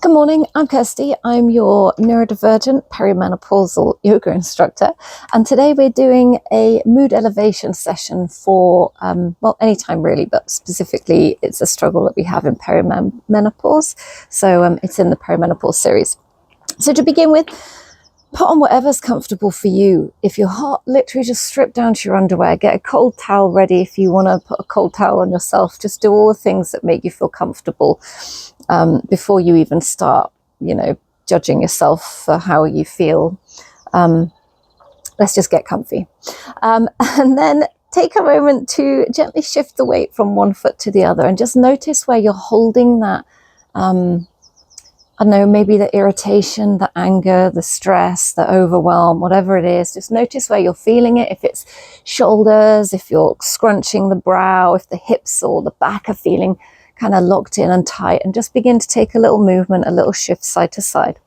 Good morning, I'm Kirsty. I'm your neurodivergent perimenopausal yoga instructor, and today we're doing a mood elevation session for, well, anytime really, but specifically it's a struggle that we have in perimenopause. So it's in the perimenopause series. So to begin with, put on whatever's comfortable for you. If you're hot, literally just strip down to your underwear, get a cold towel ready. If you want to put a cold towel on yourself, just do all the things that make you feel comfortable before you even start, judging yourself for how you feel. Let's just get comfy. And then take a moment to gently shift the weight from one foot to the other and just notice where you're holding that, I don't know, maybe the irritation, the anger, the stress, the overwhelm, whatever it is. Just notice where you're feeling it. If it's shoulders, if you're scrunching the brow, if the hips or the back are feeling kind of locked in and tight, and just begin to take a little movement, a little shift side to side.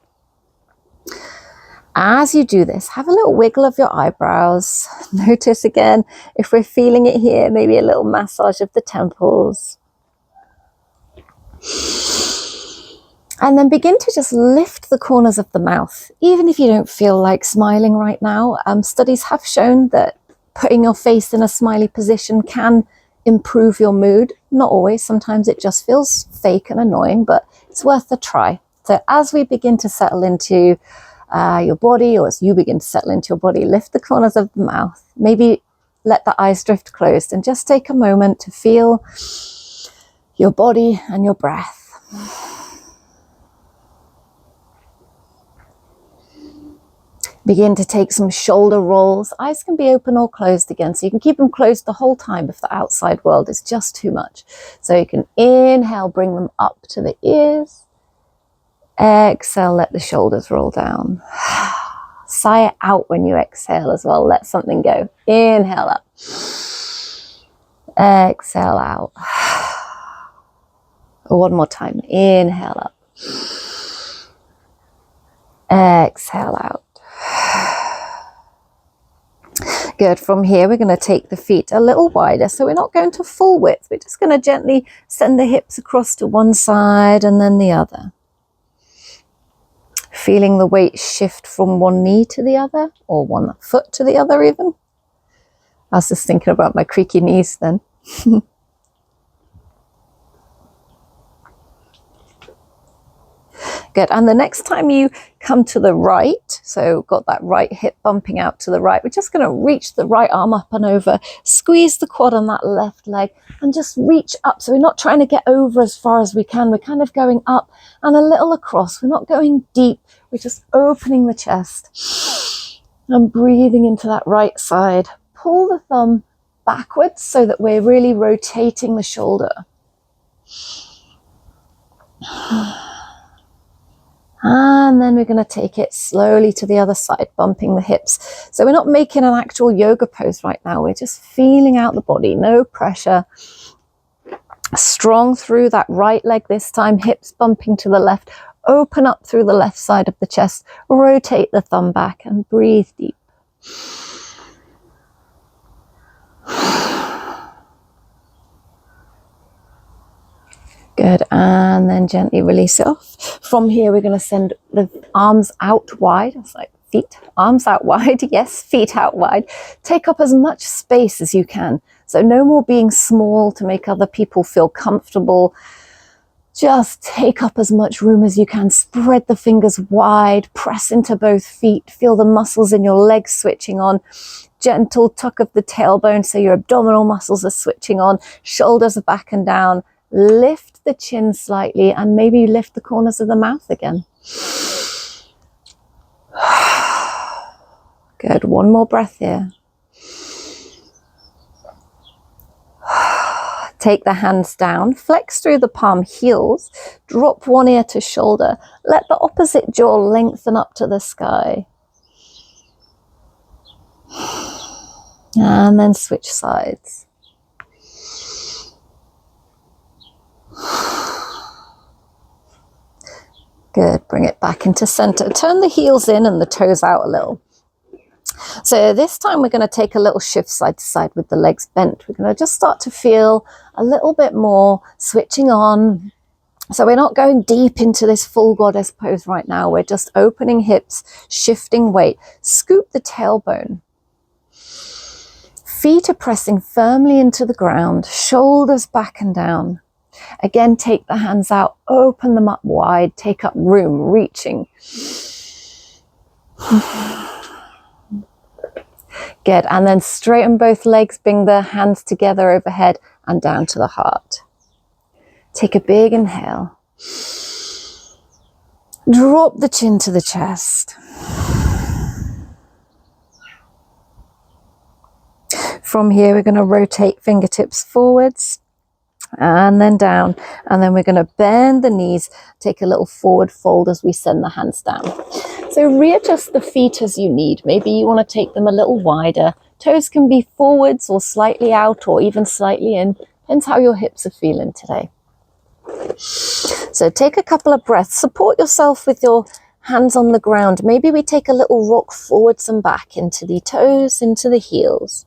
As you do this, have a little wiggle of your eyebrows. Notice again, if we're feeling it here, maybe a little massage of the temples. And then begin to just lift the corners of the mouth. Even if you don't feel like smiling right now, studies have shown that putting your face in a smiley position can improve your mood. Not always, sometimes it just feels fake and annoying, but it's worth a try. So as we begin to settle into your body, or as you begin to settle into your body, lift the corners of the mouth. Maybe let the eyes drift closed and just take a moment to feel your body and your breath. Begin to take some shoulder rolls. Eyes can be open or closed again, so you can keep them closed the whole time if the outside world is just too much. So you can inhale, bring them up to the ears. Exhale, let the shoulders roll down. Sigh it out when you exhale as well. Let something go. Inhale up. Exhale out. One more time. Inhale up. Exhale out. Good. From here, we're going to take the feet a little wider. So we're not going to full width. We're just going to gently send the hips across to one side and then the other. Feeling the weight shift from one knee to the other, or one foot to the other even. I was just thinking about my creaky knees then. Good. And the next time you come to the right, so got that right hip bumping out to the right, we're just going to reach the right arm up and over, squeeze the quad on that left leg and just reach up. So we're not trying to get over as far as we can. We're kind of going up and a little across. We're not going deep. We're just opening the chest and breathing into that right side. Pull the thumb backwards so that we're really rotating the shoulder. And then we're going to take it slowly to the other side, bumping the hips. So we're not making an actual yoga pose right now. We're just feeling out the body, no pressure. Strong through that right leg this time, hips bumping to the left. Open up through the left side of the chest. Rotate the thumb back and breathe deep. Good, and then gently release it off. From here, we're going to send the arms out wide. It's like feet, arms out wide. Yes, feet out wide. Take up as much space as you can. So no more being small to make other people feel comfortable. Just take up as much room as you can. Spread the fingers wide. Press into both feet. Feel the muscles in your legs switching on. Gentle tuck of the tailbone so your abdominal muscles are switching on. Shoulders are back and down. Lift the chin slightly and maybe lift the corners of the mouth again. Good. One more breath here. Take the hands down, flex through the palm heels, drop one ear to shoulder. Let the opposite jaw lengthen up to the sky. And then switch sides. Good, bring it back into center. Turn the heels in and the toes out a little. So this time we're going to take a little shift side to side with the legs bent. We're going to just start to feel a little bit more switching on, So we're not going deep into this full goddess pose right now. We're just opening hips, shifting weight. Scoop the tailbone. Feet are pressing firmly into the ground, shoulders back and down. Again, take the hands out, open them up wide, take up room, reaching. Good, and then straighten both legs, bring the hands together overhead and down to the heart. Take a big inhale. Drop the chin to the chest. From here, we're going to rotate fingertips forwards and then down. And then we're going to bend the knees, take a little forward fold as we send the hands down. So readjust the feet as you need. Maybe you want to take them a little wider. Toes can be forwards or slightly out or even slightly in. Depends how your hips are feeling today. So take a couple of breaths. Support yourself with your hands on the ground. Maybe we take a little rock forwards and back into the toes, into the heels.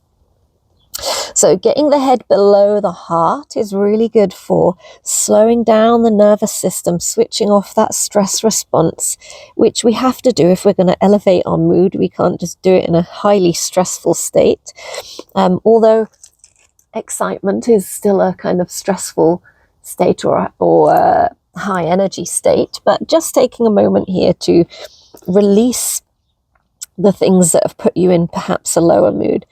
So getting the head below the heart is really good for slowing down the nervous system, switching off that stress response, which we have to do if we're going to elevate our mood. We can't just do it in a highly stressful state. Although excitement is still a kind of stressful state or a high energy state, but just taking a moment here to release the things that have put you in perhaps a lower mood.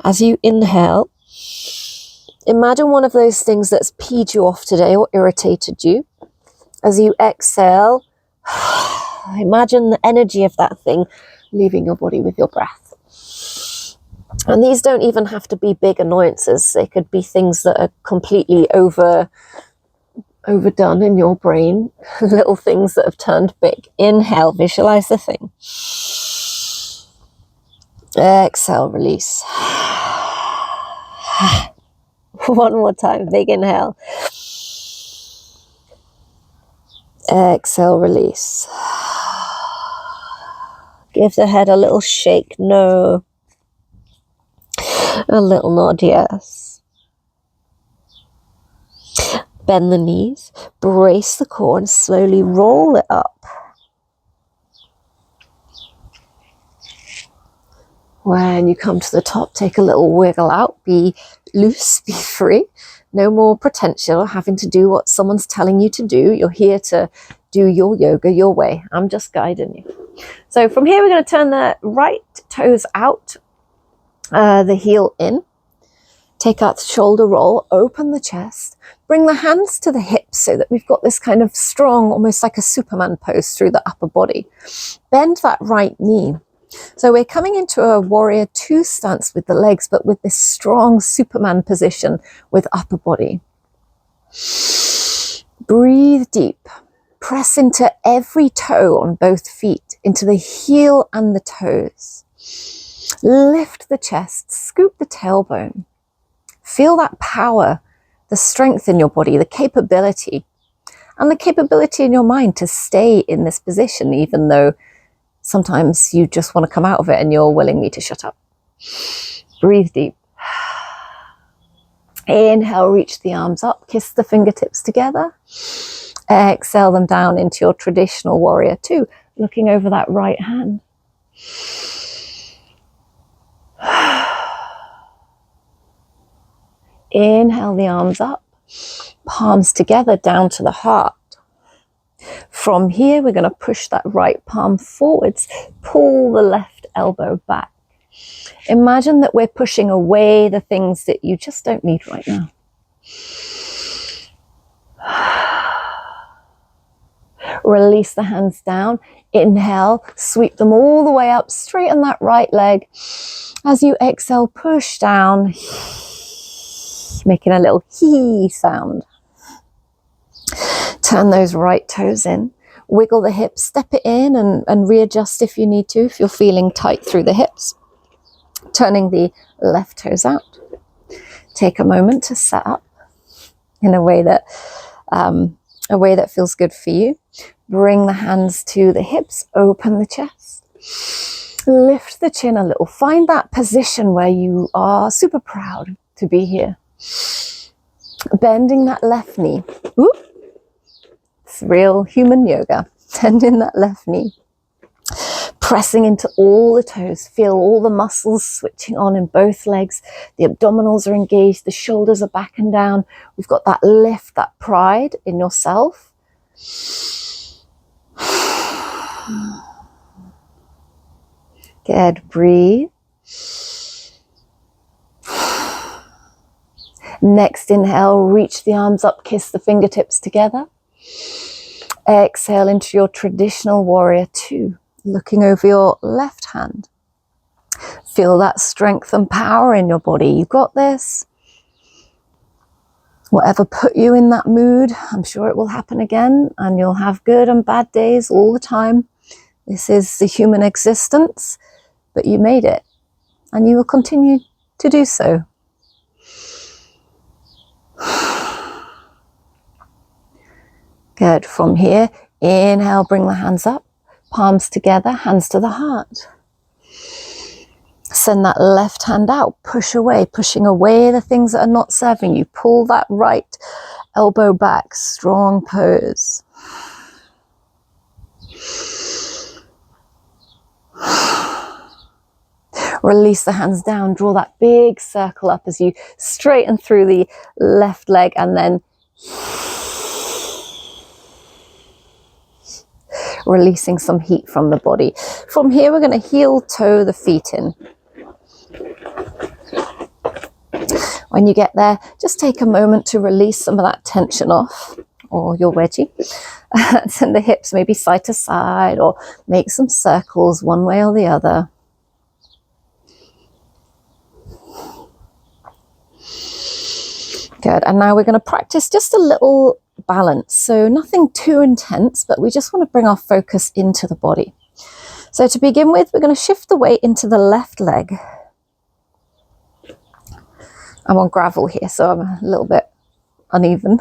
As you inhale, imagine one of those things that's peed you off today or irritated you. As you exhale, imagine the energy of that thing leaving your body with your breath. And these don't even have to be big annoyances. They could be things that are completely overdone in your brain, little things that have turned big. Inhale, visualize the thing. Exhale, release. One more time, big inhale. Exhale, release. Give the head a little shake, no. A little nod, yes. Bend the knees, brace the core and slowly roll it up. When you come to the top, take a little wiggle out, be loose, be free. No more pretension or having to do what someone's telling you to do. You're here to do your yoga your way. I'm just guiding you. So from here, we're going to turn the right toes out, the heel in. Take out the shoulder roll, open the chest, bring the hands to the hips so that we've got this kind of strong, almost like a Superman pose through the upper body. Bend that right knee. So we're coming into a warrior two stance with the legs, but with this strong Superman position with upper body. Breathe deep. Press into every toe on both feet, into the heel and the toes. Lift the chest, scoop the tailbone. Feel that power, the strength in your body, the capability, and the capability in your mind to stay in this position, even though sometimes you just want to come out of it and you're willing me to shut up. Breathe deep. Inhale, reach the arms up, kiss the fingertips together. Exhale them down into your traditional warrior two, looking over that right hand. Inhale the arms up, palms together down to the heart. From here, we're going to push that right palm forwards, pull the left elbow back. Imagine that we're pushing away the things that you just don't need right now. Release the hands down. Inhale, sweep them all the way up, straighten that right leg. As you exhale, push down, making a little hee sound. Turn those right toes in, wiggle the hips, step it in and readjust if you need to, if you're feeling tight through the hips. Turning the left toes out. Take a moment to set up in a way that feels good for you. Bring the hands to the hips, open the chest. Lift the chin a little. Find that position where you are super proud to be here. Bending that left knee. Ooh. It's real human yoga. Bending that left knee. Pressing into all the toes. Feel all the muscles switching on in both legs. The abdominals are engaged. The shoulders are back and down. We've got that lift, that pride in yourself. Good. Breathe. Next inhale, reach the arms up, kiss the fingertips together. Exhale into your traditional warrior two, looking over your left hand. Feel that strength and power in your body. You got this. Whatever put you in that mood, I'm sure it will happen again, and you'll have good and bad days all the time. This is the human existence, but you made it, and you will continue to do so. Good. From here, inhale, bring the hands up, palms together, hands to the heart. Send that left hand out, push away, pushing away the things that are not serving you. Pull that right elbow back, strong pose. Release the hands down, draw that big circle up as you straighten through the left leg, and then releasing some heat from the body. From here, we're going to heel toe the feet in. When you get there, just take a moment to release some of that tension off, or your wedgie. Send the hips maybe side to side, or make some circles one way or the other. Good. And now we're going to practice just a little balance. So nothing too intense, but we just want to bring our focus into the body. So to begin with, we're going to shift the weight into the left leg. I'm on gravel here, so I'm a little bit uneven.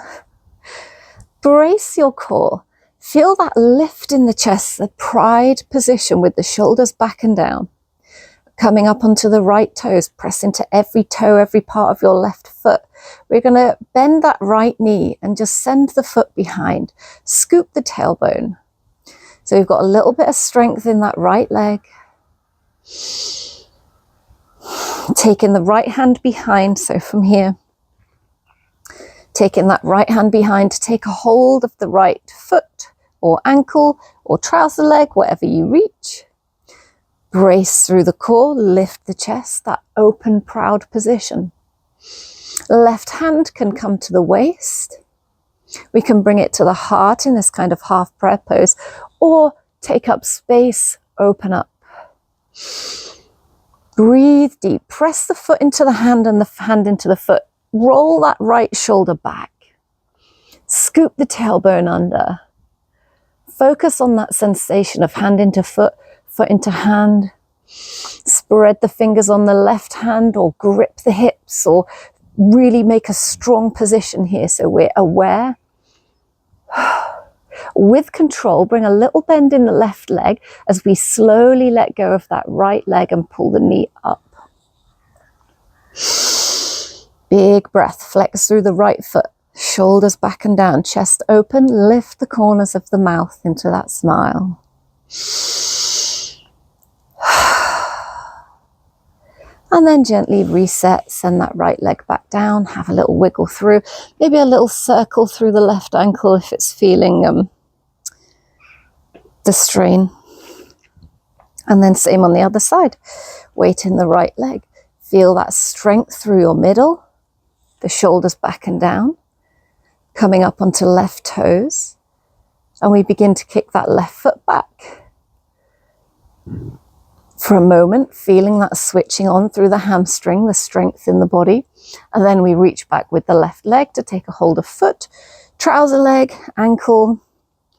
Brace your core. Feel that lift in the chest, the pride position with the shoulders back and down. Coming up onto the right toes, press into every toe, every part of your left foot. We're going to bend that right knee and just send the foot behind. Scoop the tailbone. So we've got a little bit of strength in that right leg. Taking the right hand behind, so from here. Taking that right hand behind to take a hold of the right foot or ankle or trouser leg, whatever you reach. Brace through the core, lift the chest, that open, proud position. Left hand can come to the waist. We can bring it to the heart in this kind of half prayer pose, or take up space, open up. Breathe deep, press the foot into the hand and the hand into the foot. Roll that right shoulder back. Scoop the tailbone under. Focus on that sensation of hand into foot, foot into hand. Spread the fingers on the left hand, or grip the hips, or really make a strong position here so we're aware. With control, bring a little bend in the left leg as we slowly let go of that right leg and pull the knee up. Big breath, flex through the right foot, shoulders back and down, chest open, lift the corners of the mouth into that smile. And then gently reset, send that right leg back down, have a little wiggle through, maybe a little circle through the left ankle if it's feeling the strain. And then same on the other side. Weight in the right leg. Feel that strength through your middle, the shoulders back and down, coming up onto left toes. And we begin to kick that left foot back. For a moment, feeling that switching on through the hamstring, the strength in the body. And then we reach back with the left leg to take a hold of foot, trouser leg, ankle,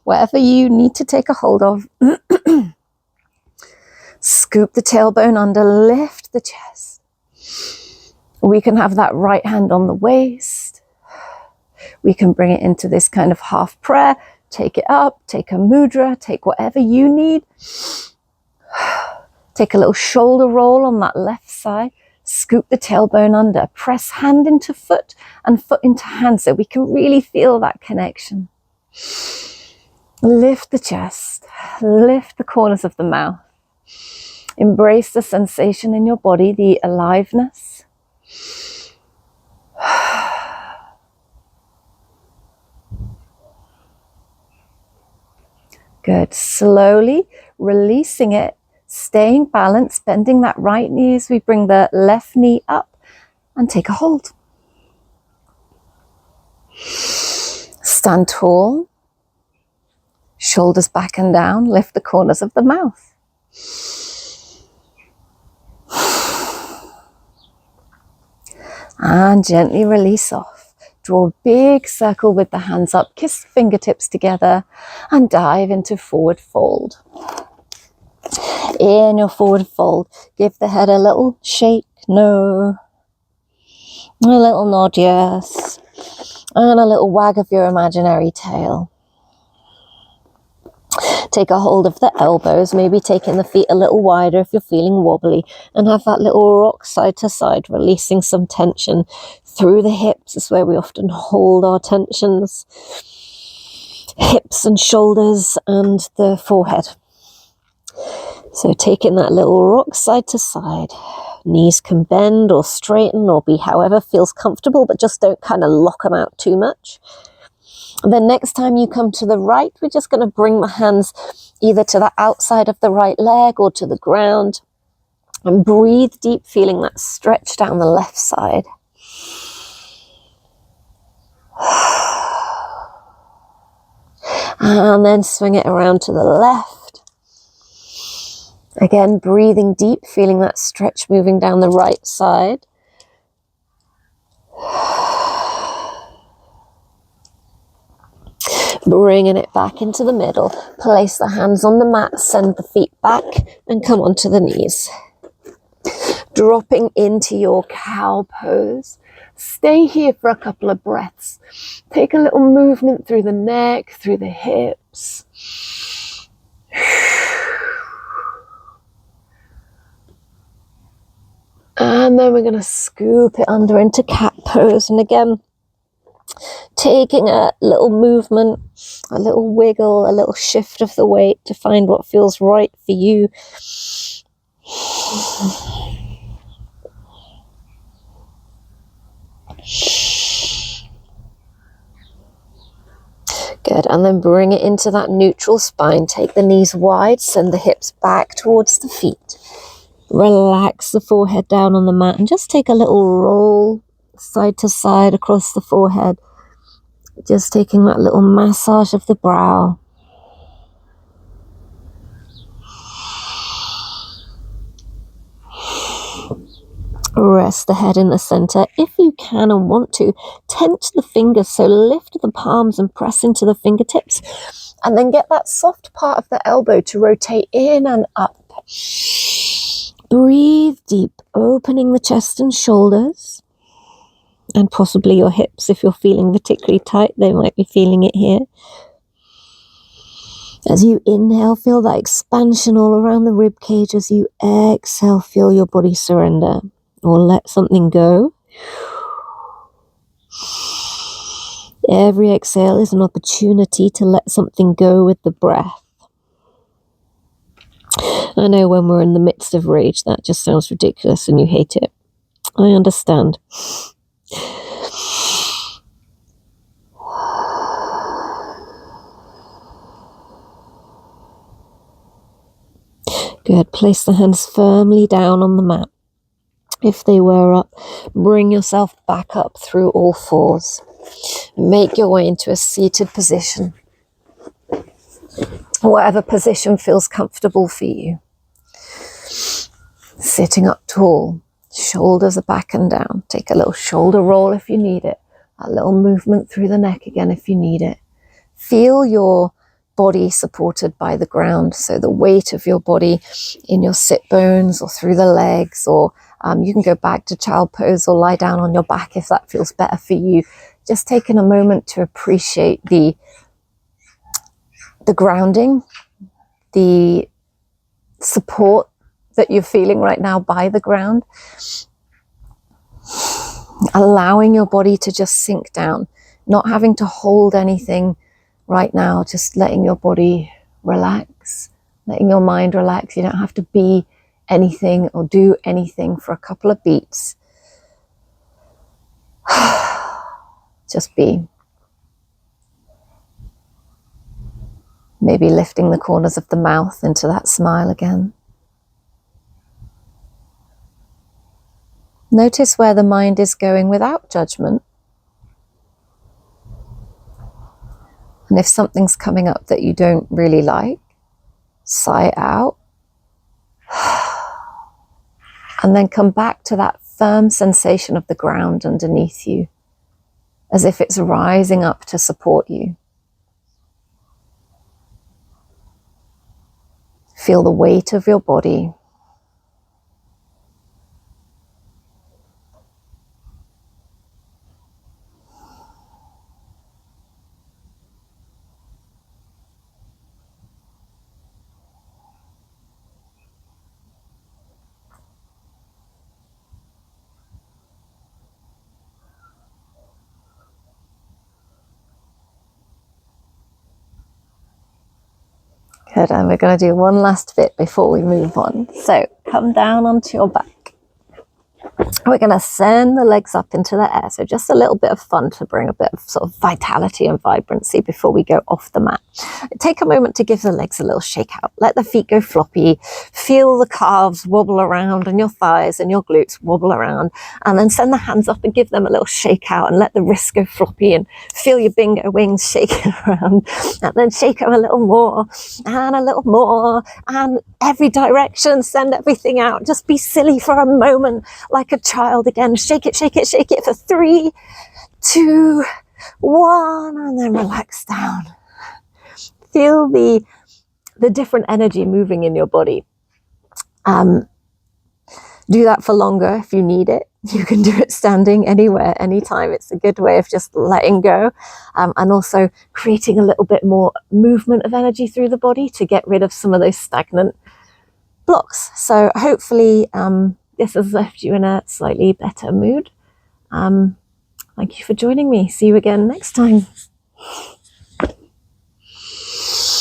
whatever you need to take a hold of. Scoop the tailbone under, lift the chest. We can have that right hand on the waist. We can bring it into this kind of half prayer. Take it up, take a mudra, take whatever you need. Take a little shoulder roll on that left side. Scoop the tailbone under. Press hand into foot and foot into hand so we can really feel that connection. Lift the chest, lift the corners of the mouth. Embrace the sensation in your body, the aliveness. Good. Slowly releasing it, staying balanced, bending that right knee as we bring the left knee up and take a hold. Stand tall, shoulders back and down, lift the corners of the mouth. And gently release off. Draw a big circle with the hands up, kiss the fingertips together and dive into forward fold. In your forward fold, give the head a little shake, no, a little nod, yes, and a little wag of your imaginary tail. Take a hold of the elbows, maybe taking the feet a little wider if you're feeling wobbly, and have that little rock side to side, releasing some tension through the hips. Is where we often hold our tensions. Hips and shoulders and the forehead. So taking that little rock side to side. Knees can bend or straighten or be however feels comfortable, but just don't kind of lock them out too much. Then next time you come to the right, we're just going to bring the hands either to the outside of the right leg or to the ground. And breathe deep, feeling that stretch down the left side. And then swing it around to the left. Again, breathing deep, feeling that stretch moving down the right side. Bringing it back into the middle. Place the hands on the mat, send the feet back and come onto the knees. Dropping into your cow pose. Stay here for a couple of breaths. Take a little movement through the neck, through the hips. And then we're going to scoop it under into cat pose. And again, taking a little movement, a little wiggle, a little shift of the weight to find what feels right for you. Good, and then bring it into that neutral spine. Take the knees wide, send the hips back towards the feet. Relax the forehead down on the mat and just take a little roll side to side across the forehead. Just taking that little massage of the brow. Rest the head in the center. If you can and want to, tense the fingers. So lift the palms and press into the fingertips. And then get that soft part of the elbow to rotate in and up. Breathe deep, opening the chest and shoulders. And possibly your hips if you're feeling particularly tight. They might be feeling it here. As you inhale, feel that expansion all around the rib cage. As you exhale, feel your body surrender or let something go. Every exhale is an opportunity to let something go with the breath. I know when we're in the midst of rage, that just sounds ridiculous and you hate it. I understand. Good. Place the hands firmly down on the mat. If they were up, bring yourself back up through all fours. Make your way into a seated position. Whatever position feels comfortable for you. Sitting up tall, shoulders are back and down. Take a little shoulder roll if you need it. A little movement through the neck again if you need it. Feel your body supported by the ground. So the weight of your body in your sit bones or through the legs, or you can go back to child pose or lie down on your back if that feels better for you. Just taking a moment to appreciate the grounding, the support that you're feeling right now by the ground. Allowing your body to just sink down, not having to hold anything, right now, just letting your body relax, letting your mind relax. You don't have to be anything or do anything for a couple of beats. Just be. Maybe lifting the corners of the mouth into that smile again. Notice where the mind is going without judgment. And if something's coming up that you don't really like, sigh it out. And then come back to that firm sensation of the ground underneath you, as if it's rising up to support you. Feel the weight of your body. Good, and we're going to do one last bit before we move on. So come down onto your back. We're going to send the legs up into the air. So just a little bit of fun to bring a bit of sort of vitality and vibrancy before we go off the mat. Take a moment to give the legs a little shake out. Let the feet go floppy. Feel the calves wobble around and your thighs and your glutes wobble around. And then send the hands up and give them a little shake out and let the wrists go floppy and feel your bingo wings shaking around. And then shake them a little more and every direction, send everything out. Just be silly for a moment like a child again. Shake it, shake it, shake it for 3, 2, 1, and then relax down. Feel the different energy moving in your body. Do that for longer if you need it. You can do it standing anywhere, anytime. It's a good way of just letting go, and also creating a little bit more movement of energy through the body to get rid of some of those stagnant blocks. So hopefully this has left you in a slightly better mood. Thank you for joining me. See you again next time.